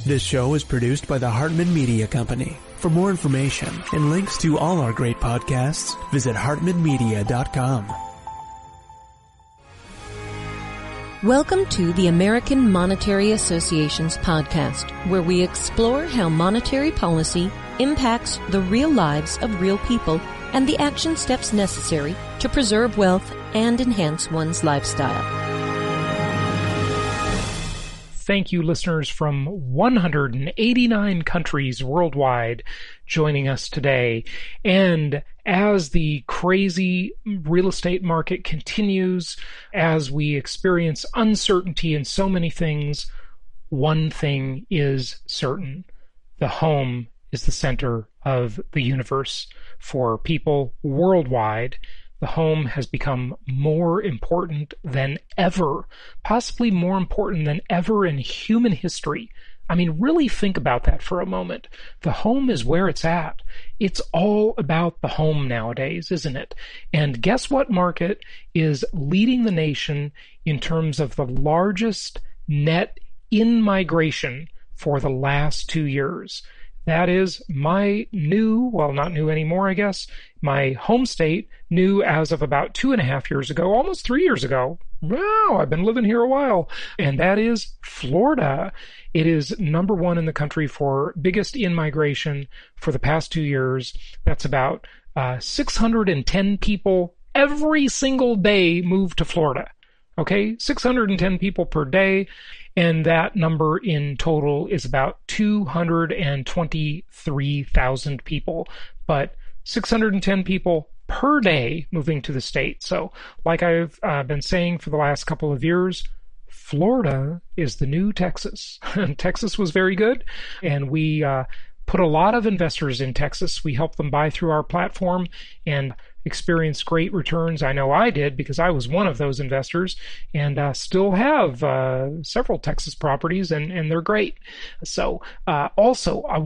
This show is produced by the Hartman Media Company. For more information and links to all our great podcasts, visit hartmanmedia.com. Welcome to the American Monetary Association's podcast, where we explore how monetary policy impacts the real lives of real people and the action steps necessary to preserve wealth and enhance one's lifestyle. Thank you, listeners from 189 countries worldwide joining us today. And as the crazy real estate market continues, as we experience uncertainty in so many things, one thing is certain. The home is the center of the universe for people worldwide. The home has become more important than ever, possibly more important than ever in human history. I mean, really think about that for a moment. The home is where it's at. It's all about the home nowadays, isn't it? And guess what market is leading the nation in terms of the largest net in-migration for the last 2 years? That is my new, well, not new anymore, I guess, my home state, new as of about 2.5 years ago, almost 3 years ago. Wow, I've been living here a while. And that is Florida. It is number one in the country for biggest in-migration for the past 2 years. That's about 610 people every single day move to Florida. Okay, 610 people per day. And that number in total is about 223,000 people, but 610 people per day moving to the state. So like I've been saying for the last couple of years, Florida is the new Texas. Texas was very good, and we put a lot of investors in Texas. We helped them buy through our platform and experienced great returns. I know I did because I was one of those investors, and still have several Texas properties, and they're great. So also, I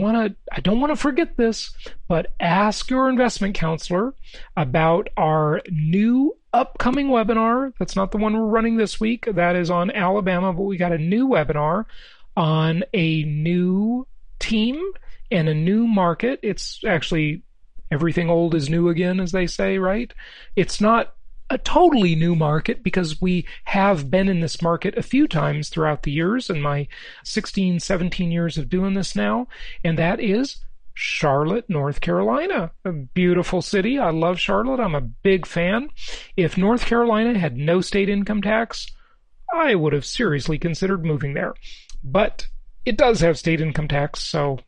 don't want to forget this, but ask your investment counselor about our new upcoming webinar. That's not the one we're running this week. That is on Alabama, but we got a new webinar on a new team and a new market. It's actually everything old is new again, as they say, right? It's not a totally new market because we have been in this market a few times throughout the years in my 16, 17 years of doing this now, and that is Charlotte, North Carolina. A beautiful city. I love Charlotte. I'm a big fan. If North Carolina had no state income tax, I would have seriously considered moving there. But it does have state income tax, so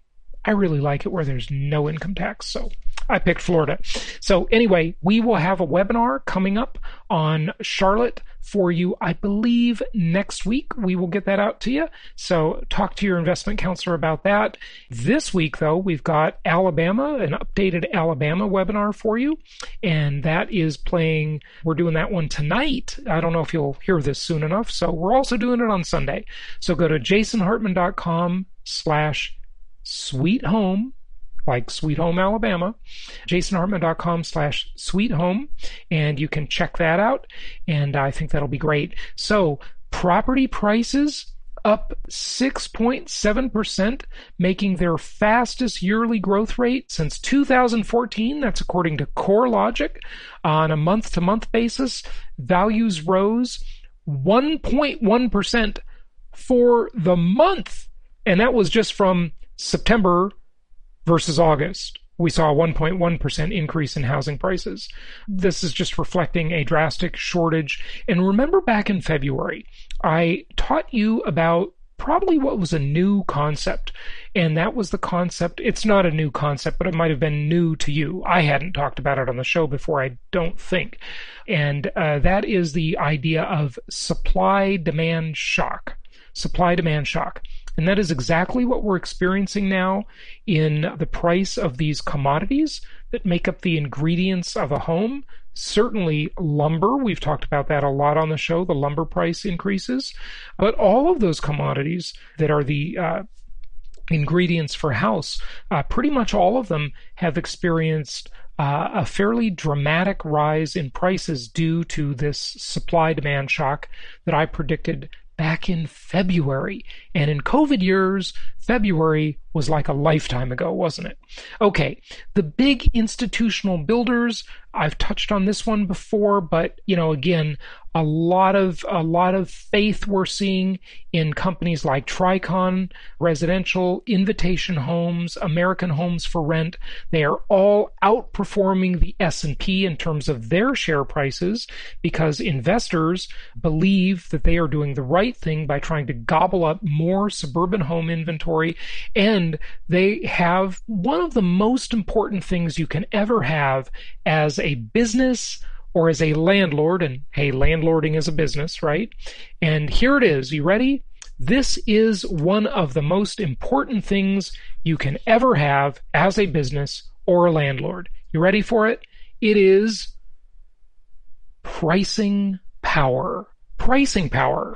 I really like it where there's no income tax, so I picked Florida. So anyway, we will have a webinar coming up on Charlotte for you, I believe, next week. We will get that out to you. So talk to your investment counselor about that. This week, though, we've got Alabama, an updated Alabama webinar for you. And that is playing, we're doing that one tonight. I don't know if you'll hear this soon enough. So we're also doing it on Sunday. So go to jasonhartman.com/sweet home, like Sweet Home, Alabama, jasonhartman.com/sweet home, and you can check that out, and I think that'll be great. So property prices up 6.7%, making their fastest yearly growth rate since 2014. That's according to CoreLogic. On a month-to-month basis, values rose 1.1% for the month, and that was just from September versus August. We saw a 1.1% increase in housing prices. This is just reflecting a drastic shortage. And remember back in February, I taught you about probably what was a new concept. And that was the concept. It's not a new concept, but it might have been new to you. I hadn't talked about it on the show before, I don't think. And that is the idea of supply-demand shock. Supply-demand shock. And that is exactly what we're experiencing now in the price of these commodities that make up the ingredients of a home. Certainly lumber, we've talked about that a lot on the show, the lumber price increases. But all of those commodities that are the ingredients for a house, pretty much all of them have experienced a fairly dramatic rise in prices due to this supply-demand shock that I predicted back in February. And in COVID years, February was like a lifetime ago, wasn't it? Okay, the big institutional builders, I've touched on this one before, but again, a lot of faith we're seeing in companies like Tricon, Residential, Invitation Homes, American Homes for Rent. They are all outperforming the S&P in terms of their share prices because investors believe that they are doing the right thing by trying to gobble up more suburban home inventory, and they have one of the most important things you can ever have as a business or as a landlord. And hey, landlording is a business, right? And here it is. You ready? This is one of the most important things you can ever have as a business or a landlord. You ready for it? It is pricing power. Pricing power.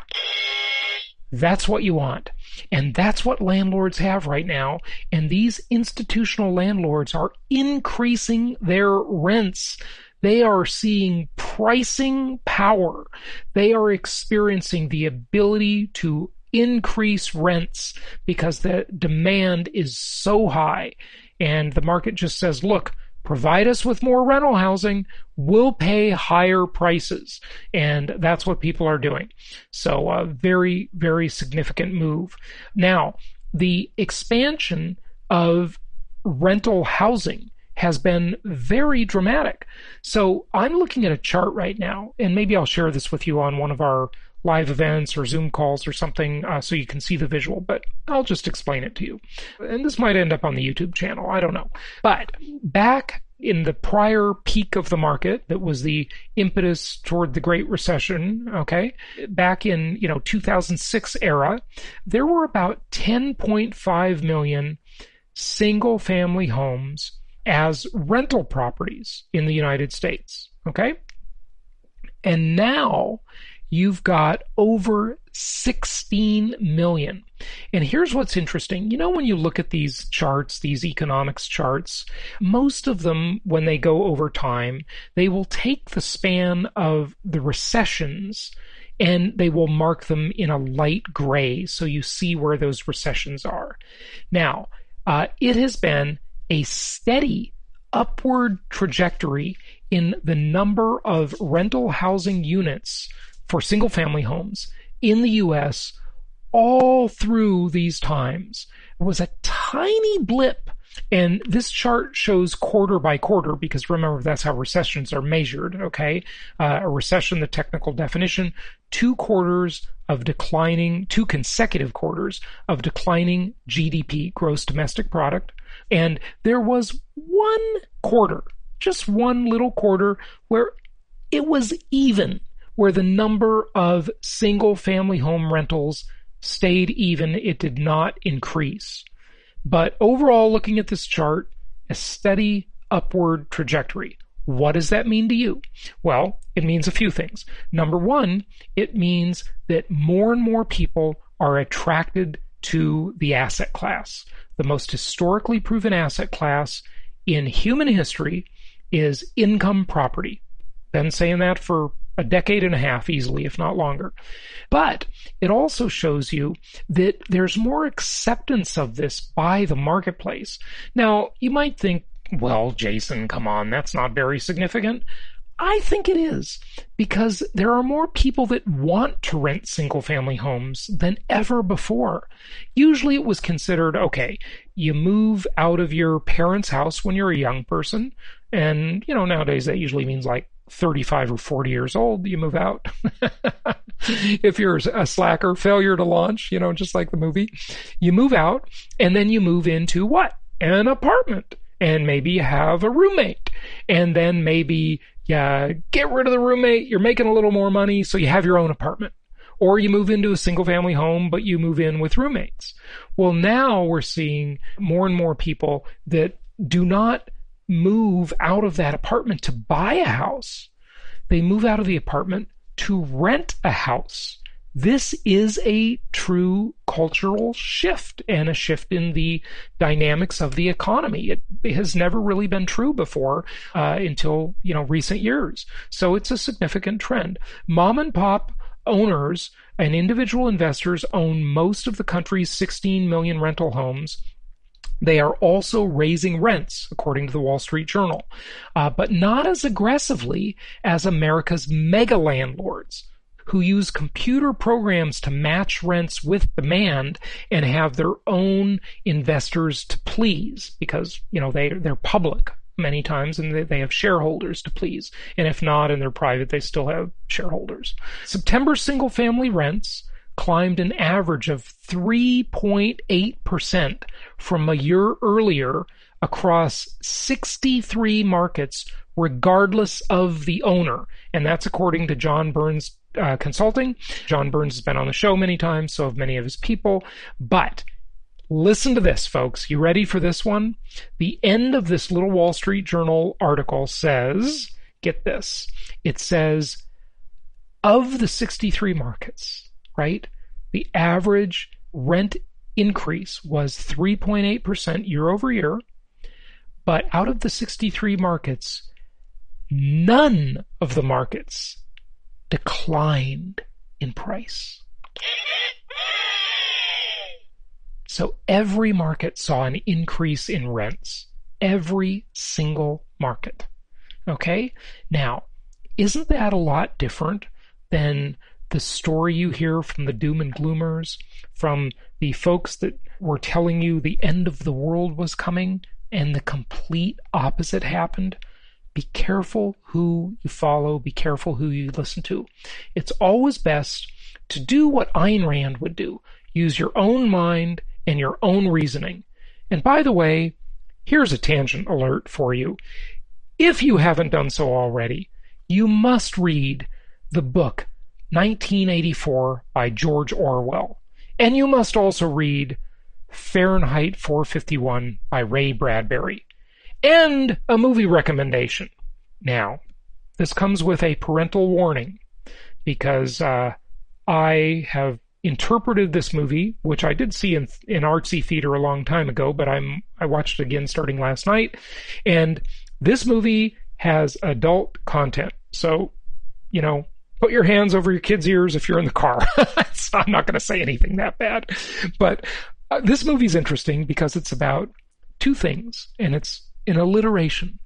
That's what you want. And that's what landlords have right now. And these institutional landlords are increasing their rents. They are seeing pricing power. They are experiencing the ability to increase rents because the demand is so high. And the market just says, look, provide us with more rental housing, we'll pay higher prices. And that's what people are doing. So a very, very significant move. Now, the expansion of rental housing has been very dramatic. So I'm looking at a chart right now, and maybe I'll share this with you on one of our live events or Zoom calls or something so you can see the visual, but I'll just explain it to you. And this might end up on the YouTube channel, I don't know. But back in the prior peak of the market, that was the impetus toward the Great Recession, okay, back in 2006 era, there were about 10.5 million single-family homes as rental properties in the United States, okay? And now you've got over 16 million. And here's what's interesting. When you look at these charts, these economics charts, most of them, when they go over time, they will take the span of the recessions and they will mark them in a light gray so you see where those recessions are. Now, it has been a steady upward trajectory in the number of rental housing units for single-family homes in the U.S. all through these times. It was a tiny blip, and this chart shows quarter by quarter because remember, that's how recessions are measured, okay? A recession, the technical definition, 2 consecutive quarters of declining GDP, gross domestic product. And there was one quarter, just one little quarter, where it was even, where the number of single-family home rentals stayed even. It did not increase. But overall, looking at this chart, a steady upward trajectory. What does that mean to you? Well, it means a few things. Number one, it means that more and more people are attracted to the asset class. The most historically proven asset class in human history is income property. Been saying that for a decade and a half easily, if not longer. But it also shows you that there's more acceptance of this by the marketplace. Now, you might think, well, Jason, come on, that's not very significant. I think it is, because there are more people that want to rent single-family homes than ever before. Usually it was considered, okay, you move out of your parents' house when you're a young person, and, nowadays that usually means like 35 or 40 years old, you move out. If you're a slacker, failure to launch, just like the movie, you move out, and then you move into what? An apartment. And maybe you have a roommate. And then maybe you get rid of the roommate, you're making a little more money, so you have your own apartment. Or you move into a single-family home, but you move in with roommates. Well, now we're seeing more and more people that do not move out of that apartment to buy a house. They move out of the apartment to rent a house. This is a true cultural shift and a shift in the dynamics of the economy. It has never really been true before until recent years. So it's a significant trend. Mom and pop owners and individual investors own most of the country's 16 million rental homes. They are also raising rents, according to the Wall Street Journal, but not as aggressively as America's mega landlords, who use computer programs to match rents with demand and have their own investors to please because, they're public many times and they have shareholders to please. And if not, and they're private, they still have shareholders. September single-family rents climbed an average of 3.8% from a year earlier across 63 markets, regardless of the owner. And that's according to John Burns Consulting. John Burns has been on the show many times, so have many of his people. But listen to this, folks. You ready for this one? The end of this little Wall Street Journal article says, get this, it says, of the 63 markets, right, the average rent increase was 3.8% year over year, but out of the 63 markets, none of the markets declined in price. So every market saw an increase in rents. Every single market. Okay? Now, isn't that a lot different than the story you hear from the doom and gloomers, from the folks that were telling you the end of the world was coming and the complete opposite happened? Be careful who you follow. Be careful who you listen to. It's always best to do what Ayn Rand would do. Use your own mind and your own reasoning. And by the way, here's a tangent alert for you. If you haven't done so already, you must read the book 1984 by George Orwell. And you must also read Fahrenheit 451 by Ray Bradbury. And a movie recommendation. Now, this comes with a parental warning because I have interpreted this movie, which I did see in artsy theater a long time ago, but I watched it again starting last night. And this movie has adult content. So, put your hands over your kids' ears if you're in the car. I'm not going to say anything that bad. But this movie's interesting because it's about two things, and it's an alliteration.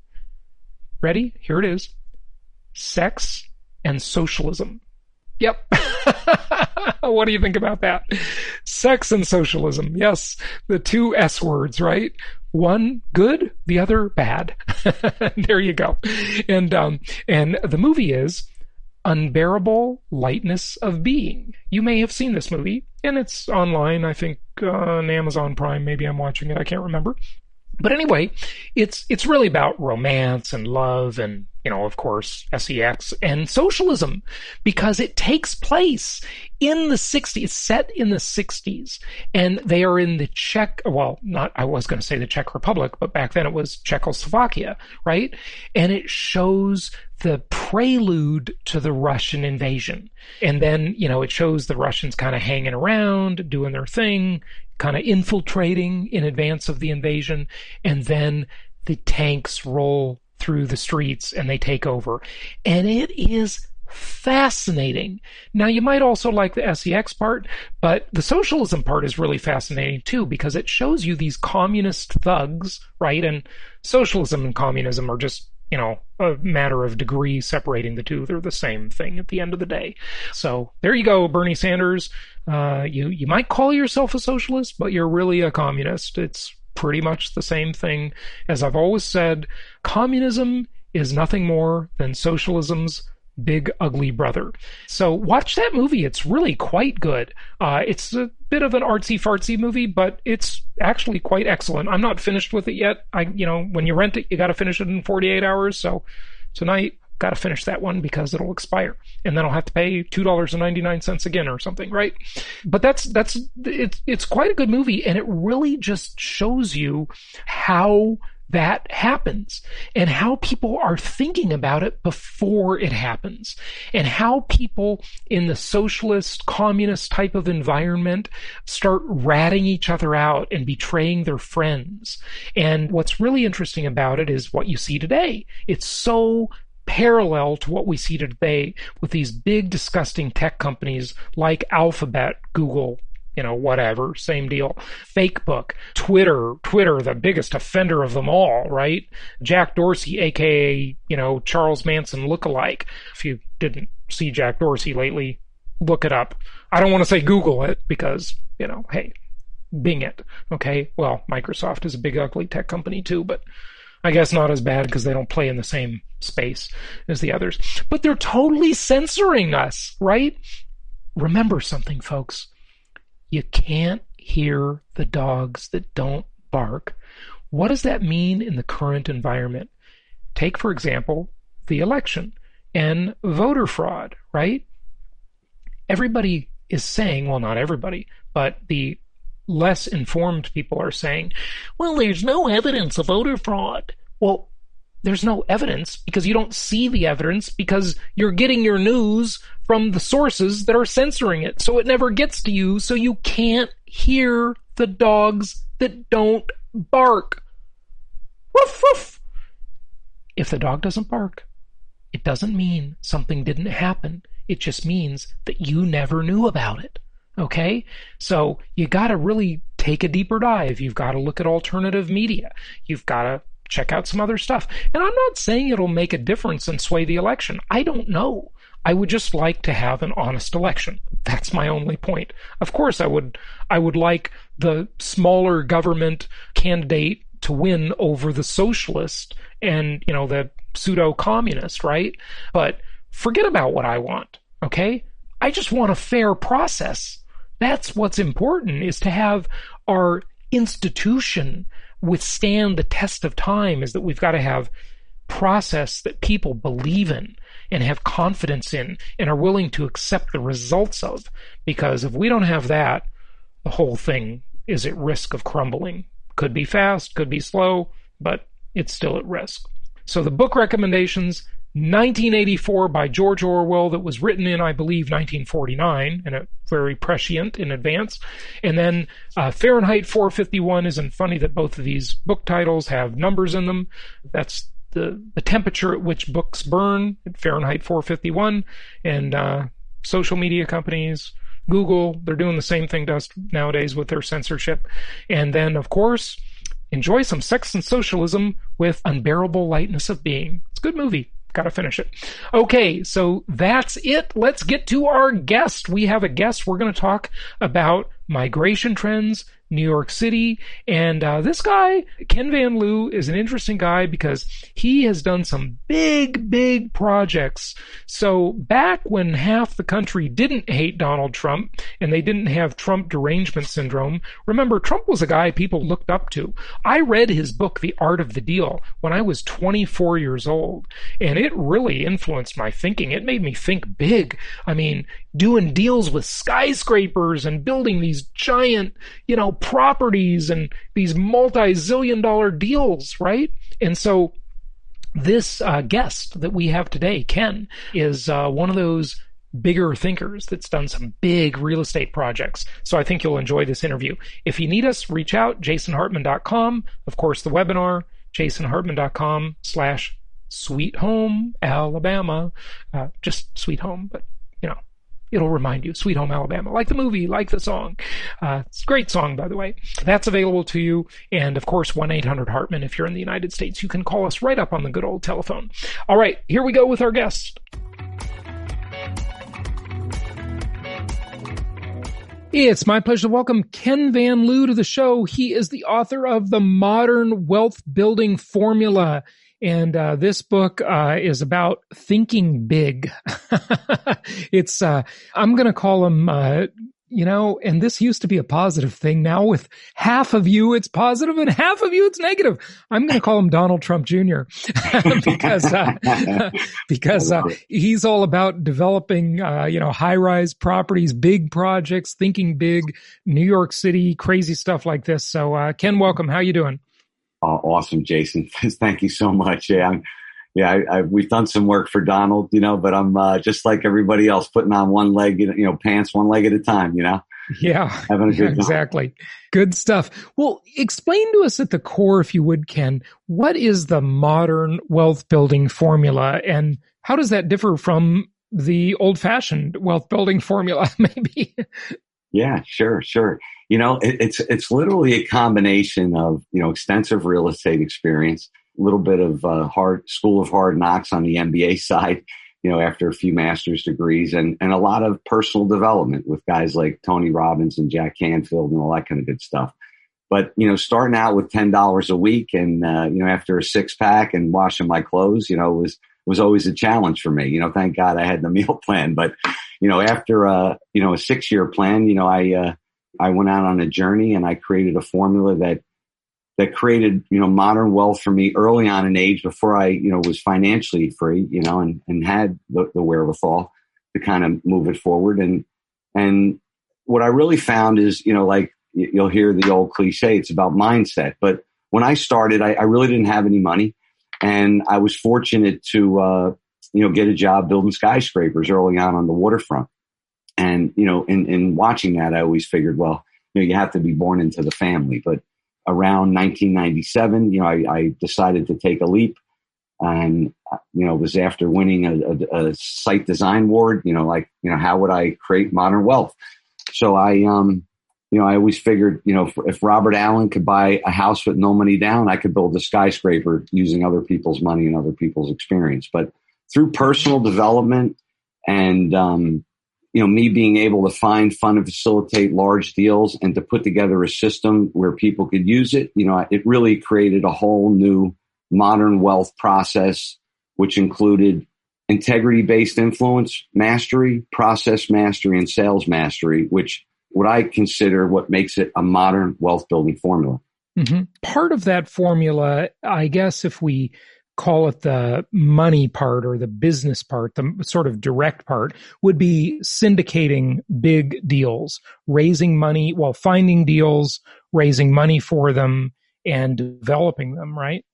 Ready? Here it is. Sex and socialism. Yep. What do you think about that? Sex and socialism. Yes, the two S words, right? One good, the other bad. There you go. And the movie is Unbearable, Lightness of Being. You may have seen this movie, and it's online, I think, on Amazon Prime. Maybe I'm watching it. I can't remember. But anyway, it's really about romance and love and, of course, sex and socialism, because it takes place in the 60s, set in the 60s, and they are in the I was going to say the Czech Republic, but back then it was Czechoslovakia, right? And it shows the prelude to the Russian invasion. And then, it shows the Russians kind of hanging around, doing their thing, kind of infiltrating in advance of the invasion, and then the tanks roll through the streets and they take over. And it is fascinating. Now, you might also like the sex part, but the socialism part is really fascinating too, because it shows you these communist thugs, right? And socialism and communism are just, a matter of degree separating the two. They're the same thing at the end of the day. So there you go, Bernie Sanders. You might call yourself a socialist, but you're really a communist. It's pretty much the same thing. As I've always said, communism is nothing more than socialism's big ugly brother. So watch that movie. It's really quite good. It's a bit of an artsy-fartsy movie, but it's actually quite excellent. I'm not finished with it yet. When you rent it, you got to finish it in 48 hours. So tonight, got to finish that one because it'll expire, and then I'll have to pay $2.99 again or something, right? But it's quite a good movie, and it really just shows you how that happens and how people are thinking about it before it happens, and how people in the socialist, communist type of environment start ratting each other out and betraying their friends. And what's really interesting about it is what you see today. It's so parallel to what we see today with these big, disgusting tech companies like Alphabet, Google, whatever, same deal. Facebook, Twitter, the biggest offender of them all, right? Jack Dorsey, aka, Charles Manson lookalike. If you didn't see Jack Dorsey lately, look it up. I don't want to say Google it because, hey, Bing it, okay? Well, Microsoft is a big, ugly tech company too, but I guess not as bad because they don't play in the same space as the others. But they're totally censoring us, right? Remember something, folks. You can't hear the dogs that don't bark. What does that mean in the current environment? Take, for example, the election and voter fraud, right? Everybody is saying, well, not everybody, but the less informed people are saying, well, there's no evidence of voter fraud. Well, there's no evidence because you don't see the evidence because you're getting your news from the sources that are censoring it. So it never gets to you, so you can't hear the dogs that don't bark. Woof, woof. If the dog doesn't bark, it doesn't mean something didn't happen. It just means that you never knew about it. Okay? So you got to really take a deeper dive. You've got to look at alternative media. You've got to check out some other stuff. And I'm not saying it'll make a difference and sway the election. I don't know. I would just like to have an honest election. That's my only point. Of course, I would like the smaller government candidate to win over the socialist and, the pseudo-communist, right? But forget about what I want, okay? I just want a fair process. That's what's important, is to have our institution withstand the test of time, is that we've got to have process that people believe in and have confidence in and are willing to accept the results of. Because if we don't have that, the whole thing is at risk of crumbling. Could be fast, could be slow, but it's still at risk. So the book recommendations: 1984 by George Orwell, that was written in, I believe, 1949, and very prescient in advance. And then Fahrenheit 451. Isn't funny that both of these book titles have numbers in them? That's the temperature at which books burn, at Fahrenheit 451. And social media companies, Google, they're doing the same thing to us nowadays with their censorship. And then, of course, enjoy some sex and socialism with Unbearable Lightness of Being. It's a good movie. Got to finish it. Okay, so that's it. Let's get to our guest. We have a guest. We're going to talk about migration trends, New York City. And this guy, Ken Van Liew, is an interesting guy because he has done some big projects. So back when half the country didn't hate Donald Trump and they didn't have Trump derangement syndrome, remember, Trump was a guy people looked up to. I read his book, The Art of the Deal, when I was 24 years old, and it really influenced my thinking. It made me think big. I mean, doing deals with skyscrapers and building these giant, properties and these multi-zillion-dollar deals, right? And so this guest that we have today, Ken, is one of those bigger thinkers that's done some big real estate projects. So I think you'll enjoy this interview. If you need us, reach out, jasonhartman.com. Of course, the webinar, jasonhartman.com/Sweet Home Alabama. Just Sweet Home, but it'll remind you, Sweet Home Alabama, like the movie, like the song. It's a great song, by the way. That's available to you. And of course, 1-800-HARTMAN. If you're in the United States, you can call us right up on the good old telephone. All right, here we go with our guest. It's my pleasure to welcome Ken Van Liew to the show. He is the author of The Modern Wealth Building Formula. And this book is about thinking big. It's, I'm going to call him, and this used to be a positive thing. Now with half of you, it's positive and half of you, it's negative. I'm going to call him Donald Trump Jr. because he's all about developing, high-rise properties, big projects, thinking big, New York City, crazy stuff like this. So, Ken, welcome. How you doing? Awesome, Jason. Thank you so much. We've done some work for Donald, but I'm just like everybody else, putting on one leg, pants one leg at a time, Yeah, having a good time. exactly. Good stuff. Well, explain to us at the core, if you would, Ken, what is the modern wealth building formula, and how does that differ from the old fashioned wealth building formula, maybe? Yeah, sure. It's literally a combination of, extensive real estate experience, a little bit of school of hard knocks on the MBA side, after a few master's degrees, and a lot of personal development with guys like Tony Robbins and Jack Canfield and all that kind of good stuff. But, starting out with $10 a week and, after a 6-pack and washing my clothes, was always a challenge for me. Thank God I had the meal plan. But, after a 6-year plan, I went out on a journey and I created a formula that created, modern wealth for me early on in age before I, was financially free, and had the wherewithal to kind of move it forward. And what I really found is, like you'll hear the old cliche, it's about mindset. But when I started, I really didn't have any money. And I was fortunate to, get a job building skyscrapers early on the waterfront. And, in watching that, I always figured, well, you have to be born into the family. But around 1997, I decided to take a leap, and, it was after winning a site design award, how would I create modern wealth? So I always figured, if Robert Allen could buy a house with no money down, I could build a skyscraper using other people's money and other people's experience. But through personal development and, me being able to find, fund, and facilitate large deals and to put together a system where people could use it, it really created a whole new modern wealth process, which included integrity-based influence mastery, process mastery, and sales mastery, which what I consider what makes it a modern wealth building formula. Mm-hmm. Part of that formula, I guess, if we call it the money part or the business part, the sort of direct part, would be syndicating big deals, raising money, finding deals, raising money for them, and developing them, right?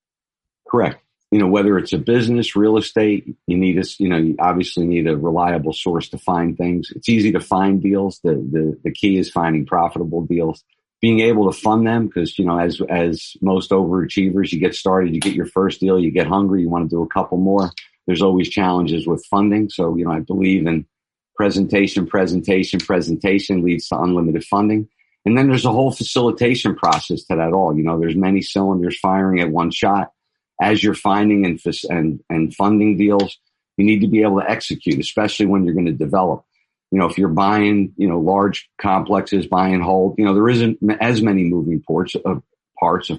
Correct. Whether it's a business, real estate, you obviously need a reliable source to find things. It's easy to find deals. The key is finding profitable deals, being able to fund them, because, as most overachievers, you get started, you get your first deal, you get hungry, you want to do a couple more. There's always challenges with funding. So, I believe in presentation leads to unlimited funding. And then there's a whole facilitation process to that all. There's many cylinders firing at one shot. As you're finding and funding deals, you need to be able to execute, especially when you're going to develop. If you're buying, large complexes, buy and hold, there isn't as many moving parts. Of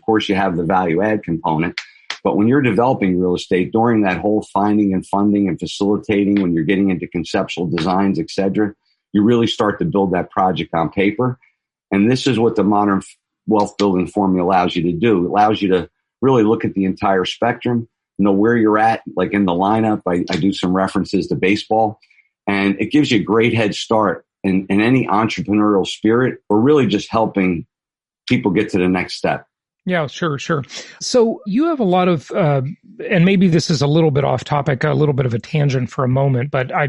course, you have the value add component, but when you're developing real estate, during that whole finding and funding and facilitating, when you're getting into conceptual designs, et cetera, you really start to build that project on paper. And this is what the modern wealth building formula allows you to do. It allows you to really look at the entire spectrum, know where you're at, like in the lineup. I do some references to baseball, and it gives you a great head start in any entrepreneurial spirit, or really just helping people get to the next step. Yeah, sure. So you have a lot of, and maybe this is a little bit off topic, a little bit of a tangent for a moment, but I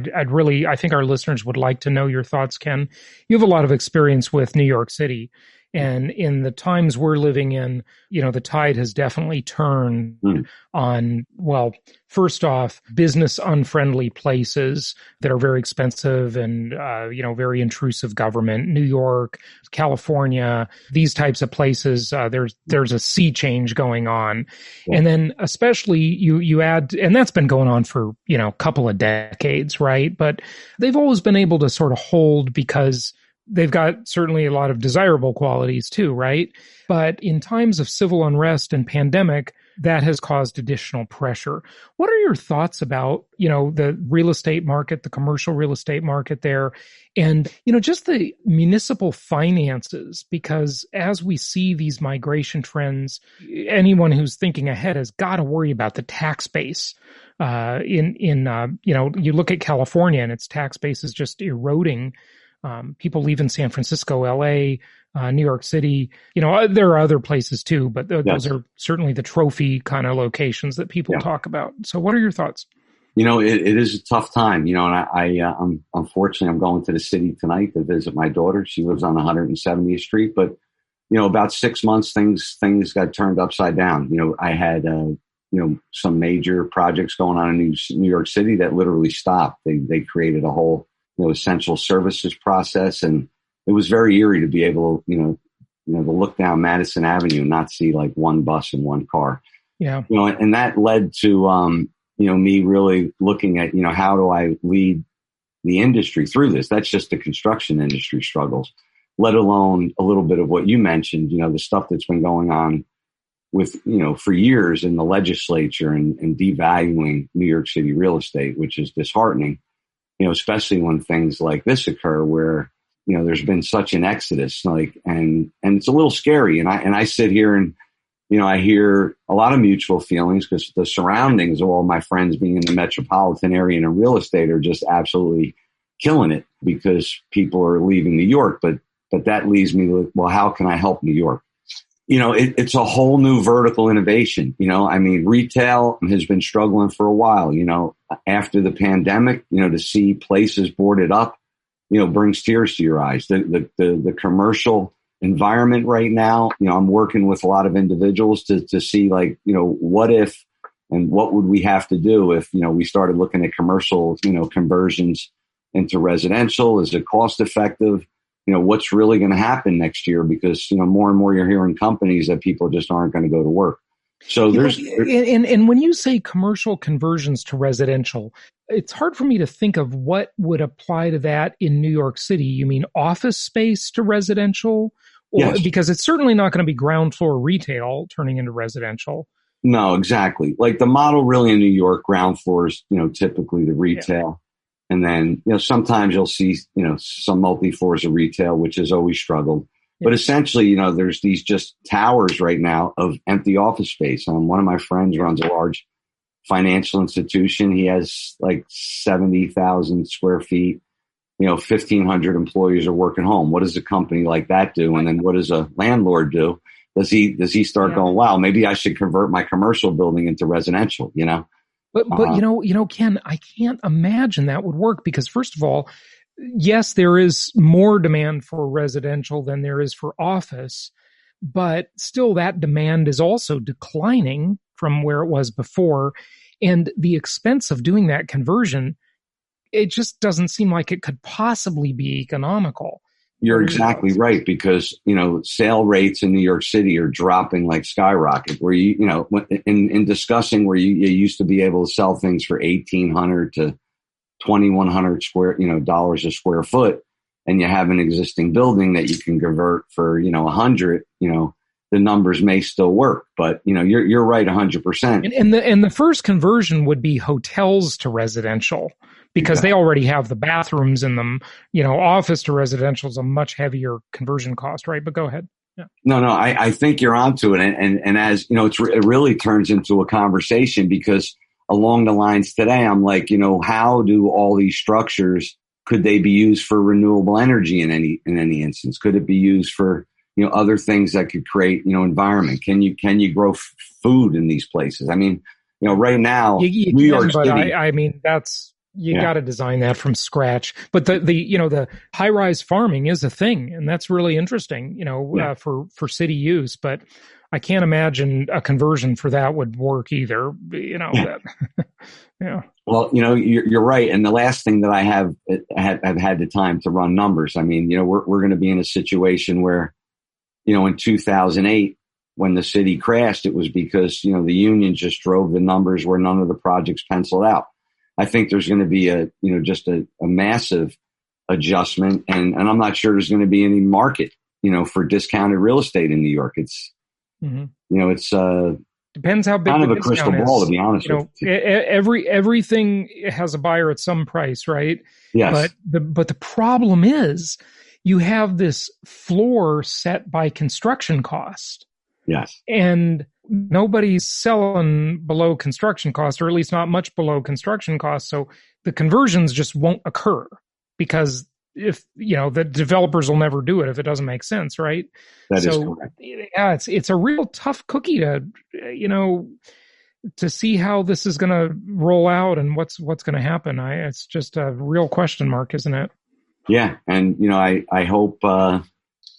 think our listeners would like to know your thoughts, Ken. You have a lot of experience with New York City. And in the times we're living in, the tide has definitely turned on, first off, business unfriendly places that are very expensive and, very intrusive government. New York, California, these types of places, there's a sea change going on. Yeah. And then especially you add, and that's been going on for, a couple of decades, right? But they've always been able to sort of hold because they've got certainly a lot of desirable qualities too, right? But in times of civil unrest and pandemic, that has caused additional pressure. What are your thoughts about, the real estate market, the commercial real estate market there, and, just the municipal finances? Because as we see these migration trends, anyone who's thinking ahead has got to worry about the tax base. You look at California and its tax base is just eroding. People leaving San Francisco, LA, New York City, there are other places too, but those are certainly the trophy kind of locations that people talk about. So what are your thoughts? It is a tough time, and I'm unfortunately, I'm going to the city tonight to visit my daughter. She lives on 170th Street, but, about 6 months, things got turned upside down. I had, some major projects going on in New York City that literally stopped. They created a whole, essential services process. And it was very eerie to be able to, to look down Madison Avenue and not see like one bus and one car. Yeah. And that led to, me really looking at, how do I lead the industry through this? That's just the construction industry struggles, let alone a little bit of what you mentioned, the stuff that's been going on with, for years in the legislature and devaluing New York City real estate, which is disheartening, especially when things like this occur where, there's been such an exodus, and it's a little scary. And I sit here and, I hear a lot of mutual feelings because the surroundings of all my friends being in the metropolitan area and in real estate are just absolutely killing it because people are leaving New York. But that leaves me with, well, how can I help New York? It's a whole new vertical innovation. Retail has been struggling for a while, after the pandemic, to see places boarded up, brings tears to your eyes. The commercial environment right now, I'm working with a lot of individuals to see what if and what would we have to do if, we started looking at commercial, conversions into residential. Is it cost effective? What's really going to happen next year? Because, more and more you're hearing companies that people just aren't going to go to work. So and when you say commercial conversions to residential, it's hard for me to think of what would apply to that in New York City. You mean office space to residential? Yes. Because it's certainly not going to be ground floor retail turning into residential. No, exactly. Like the model really in New York, ground floor is, typically the retail. Yeah. And then, sometimes you'll see, some multi-floors of retail, which has always struggled. Yeah. But essentially, there's these just towers right now of empty office space. One of my friends runs a large financial institution. He has like 70,000 square feet. 1,500 employees are working home. What does a company like that do? And then what does a landlord do? Does he start going, wow, maybe I should convert my commercial building into residential, But Ken, I can't imagine that would work because first of all, yes, there is more demand for residential than there is for office, but still that demand is also declining from where it was before. And the expense of doing that conversion, it just doesn't seem like it could possibly be economical. You're exactly right because, sale rates in New York City are dropping like skyrocket where in discussing where you used to be able to sell things for $1,800 to $2,100 dollars a square foot and you have an existing building that you can convert for, $100, the numbers may still work, but you're right 100%. And the first conversion would be hotels to residential because they already have the bathrooms in them. Office to residential is a much heavier conversion cost, right? But go ahead. Yeah. No, I think you're onto it. And as it really turns into a conversation because along the lines today, I'm like, how do all these structures, could they be used for renewable energy in any instance? Could it be used for, other things that could create, environment? Can you grow food in these places? Right now, New York City. That's, got to design that from scratch. But the high rise farming is a thing, and that's really interesting, for city use. But I can't imagine a conversion for that would work either. Yeah. Well, you're right. And the last thing that I have had the time to run numbers. We're going to be in a situation where, in 2008, when the city crashed, it was because, the union just drove the numbers where none of the projects penciled out. I think there's going to be just a massive adjustment. And I'm not sure there's going to be any market, for discounted real estate in New York. It's, it's depends how big kind the of a crystal ball, to be honest with you. Everything has a buyer at some price, right? Yes. But the problem is you have this floor set by construction cost. Yes. And nobody's selling below construction cost, or at least not much below construction cost. So the conversions just won't occur because if, the developers will never do it if it doesn't make sense, right? That is correct. Yeah, it's a real tough cookie to, to see how this is going to roll out and what's going to happen. It's just a real question mark, isn't it? Yeah. And, I hope, that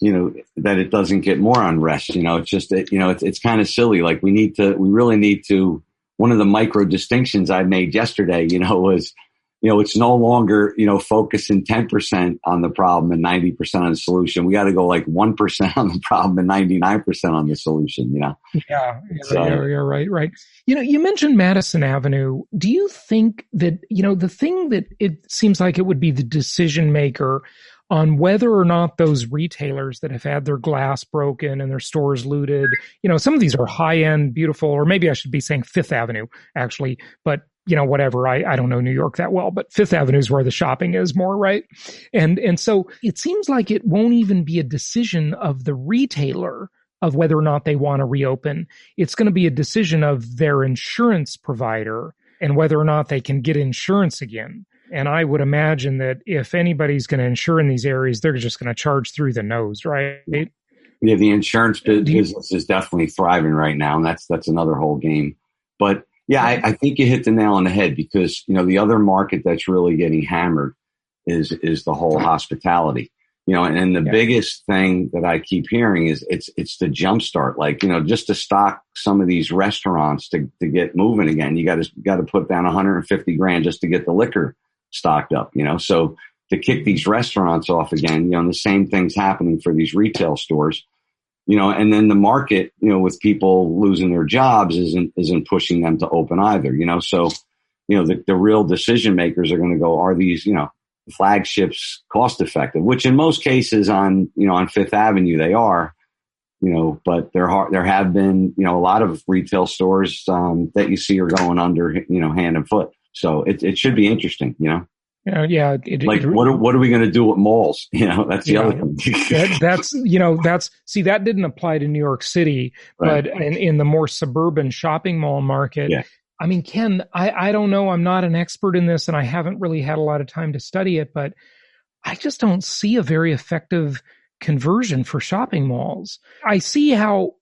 it doesn't get more unrest. It's just, it's kind of silly. Like we really need to, one of the micro distinctions I made yesterday, was, it's no longer, focusing 10% on the problem and 90% on the solution. We got to go like 1% on the problem and 99% on the solution, Yeah, right. You mentioned Madison Avenue. Do you think that, the thing that it seems like it would be the decision maker on whether or not those retailers that have had their glass broken and their stores looted, some of these are high-end, beautiful, or maybe I should be saying Fifth Avenue, actually, but whatever. I don't know New York that well, but Fifth Avenue is where the shopping is more, right? And so it seems like it won't even be a decision of the retailer of whether or not they want to reopen. It's going to be a decision of their insurance provider and whether or not they can get insurance again. And I would imagine that if anybody's going to insure in these areas, they're just going to charge through the nose, right? Yeah, the insurance business is definitely thriving right now, and that's another whole game. But yeah, I think you hit the nail on the head because, the other market that's really getting hammered is the whole hospitality, and the biggest thing that I keep hearing is it's the jumpstart, like, just to stock some of these restaurants to get moving again. You got to put down $150,000 just to get the liquor stocked up, so to kick these restaurants off again, the same thing's happening for these retail stores. And then the market, with people losing their jobs isn't pushing them to open either, so, the real decision makers are going to go, are these, flagships cost effective, which in most cases on Fifth Avenue, they are, but there have been, a lot of retail stores, that you see are going under, hand and foot. So it should be interesting, what are we going to do with malls? That's the other thing. that didn't apply to New York City, right. But in the more suburban shopping mall market, yeah. I mean, Ken, I don't know. I'm not an expert in this and I haven't really had a lot of time to study it, but I just don't see a very effective conversion for shopping malls. I see how,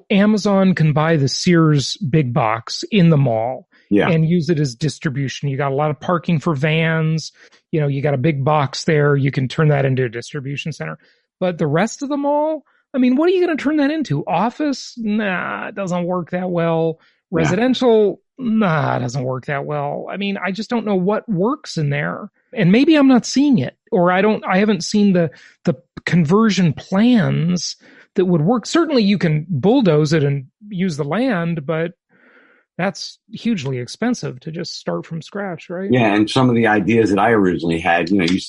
Amazon can buy the Sears big box in the mall. Yeah. And use it as distribution. You got a lot of parking for vans. You got a big box there. You can turn that into a distribution center. But the rest of the mall, I mean, what are you going to turn that into? Office? Nah, it doesn't work that well. Residential? Nah, it doesn't work that well. I mean, I just don't know what works in there. And maybe I'm not seeing it, or I haven't seen the conversion plans that would work. Certainly you can bulldoze it and use the land, but that's hugely expensive to just start from scratch, right? Yeah, and some of the ideas that I originally had, you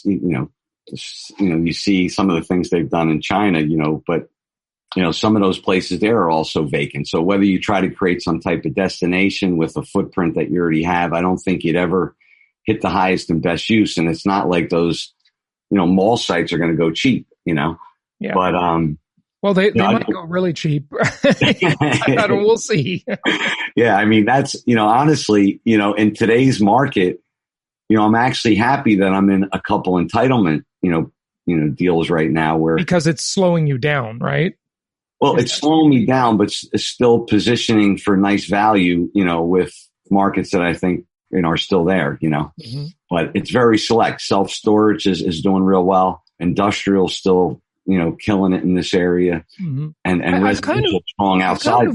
see some of the things they've done in China, but some of those places there are also vacant. So whether you try to create some type of destination with a footprint that you already have, I don't think you'd ever hit the highest and best use. And it's not like those, mall sites are going to go cheap, Yeah. But well, they might go really cheap. We'll see. Yeah, I mean, that's, honestly, in today's market, I'm actually happy that I'm in a couple entitlement, deals right now because it's slowing you down, right? Well, it's slowing me down, but it's still positioning for nice value, with markets that I think, are still there, Mm-hmm. But it's very select. Self-storage is doing real well. Industrial still, killing it in this area, mm-hmm. and residential strong outside.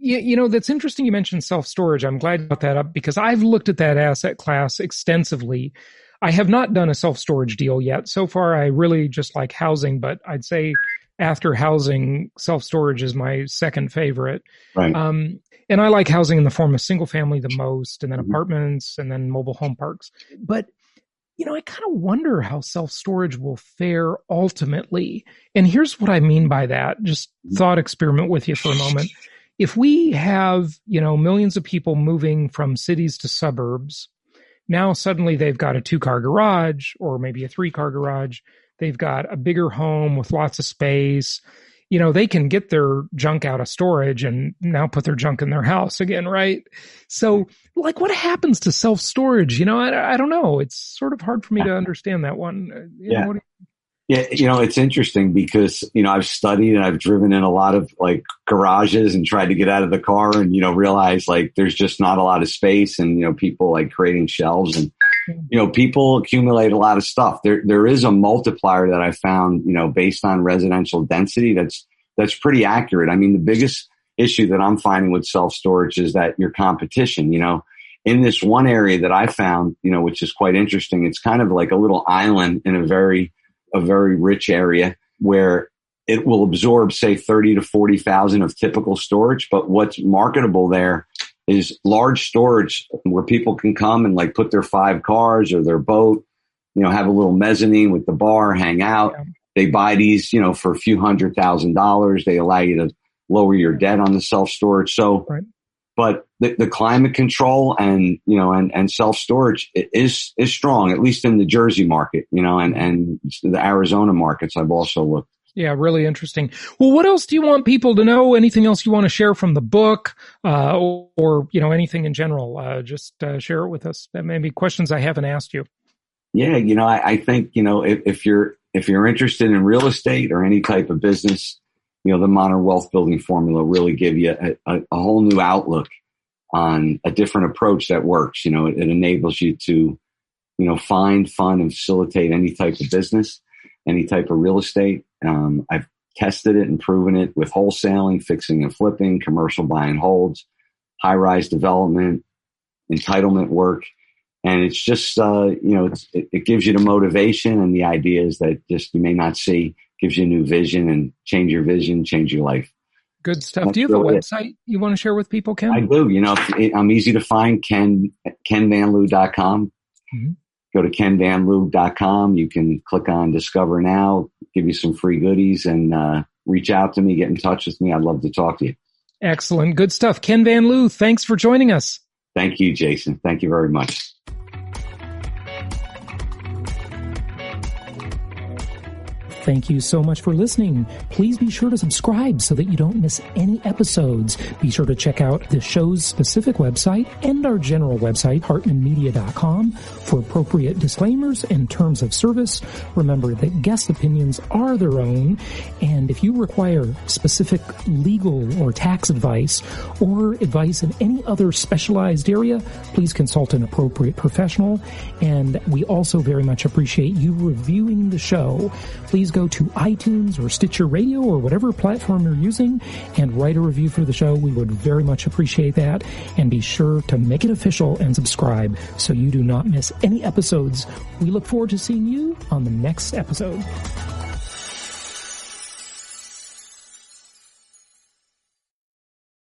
That's interesting. You mentioned self-storage. I'm glad you brought that up because I've looked at that asset class extensively. I have not done a self-storage deal yet. So far, I really just like housing, but I'd say after housing, self-storage is my second favorite. Right. And I like housing in the form of single family the most, and then mm-hmm. apartments, and then mobile home parks. But I kind of wonder how self-storage will fare ultimately. And here's what I mean by that. Just thought experiment with you for a moment. If we have, millions of people moving from cities to suburbs, now suddenly they've got a 2-car garage or maybe a 3-car garage. They've got a bigger home with lots of space. They can get their junk out of storage and now put their junk in their house again, right? So, what happens to self-storage? I don't know. It's sort of hard for me to understand that one. Yeah, it's interesting because, I've studied and I've driven in a lot of like garages and tried to get out of the car and, realize like there's just not a lot of space and, people like creating shelves and, people accumulate a lot of stuff. There is a multiplier that I found, based on residential density that's pretty accurate. I mean, the biggest issue that I'm finding with self-storage is that your competition, in this one area that I found, which is quite interesting, it's kind of like a little island in a very rich area where it will absorb, say, 30 to 40,000 of typical storage. But what's marketable there is large storage where people can come and like put their 5 cars or their boat, have a little mezzanine with the bar, hang out. Yeah. They buy these, for a few $100,000. They allow you to lower your debt on the self-storage. So, right. But the climate control and self-storage is strong, at least in the Jersey market, and the Arizona markets I've also looked. Yeah, really interesting. Well, what else do you want people to know? Anything else you want to share from the book, or anything in general? Just share it with us. That may be questions I haven't asked you. Yeah, I think if you're interested in real estate or any type of business, the modern wealth building formula really give you a whole new outlook on a different approach that works. It enables you to, find, fund, and facilitate any type of business, any type of real estate. I've tested it and proven it with wholesaling, fixing and flipping, commercial buy and holds, high-rise development, entitlement work. And it's just, it gives you the motivation and the ideas that just you may not see, gives you a new vision and change your vision, change your life. Good stuff. That's Do you have really a website you want to share with people, Ken? I do. I'm easy to find, kenvanliew.com. Mm-hmm. Go to kenvanliew.com. You can click on Discover Now, give you some free goodies, and reach out to me, get in touch with me. I'd love to talk to you. Excellent. Good stuff. Ken Van Liew, thanks for joining us. Thank you, Jason. Thank you very much. Thank you so much for listening. Please be sure to subscribe so that you don't miss any episodes. Be sure to check out the show's specific website and our general website, hartmanmedia.com, for appropriate disclaimers and terms of service. Remember that guest opinions are their own, and if you require specific legal or tax advice or advice in any other specialized area, please consult an appropriate professional. And we also very much appreciate you reviewing the show. Please go to iTunes or Stitcher Radio or whatever platform you're using and write a review for the show. We would very much appreciate that. And be sure to make it official and subscribe so you do not miss any episodes. We look forward to seeing you on the next episode.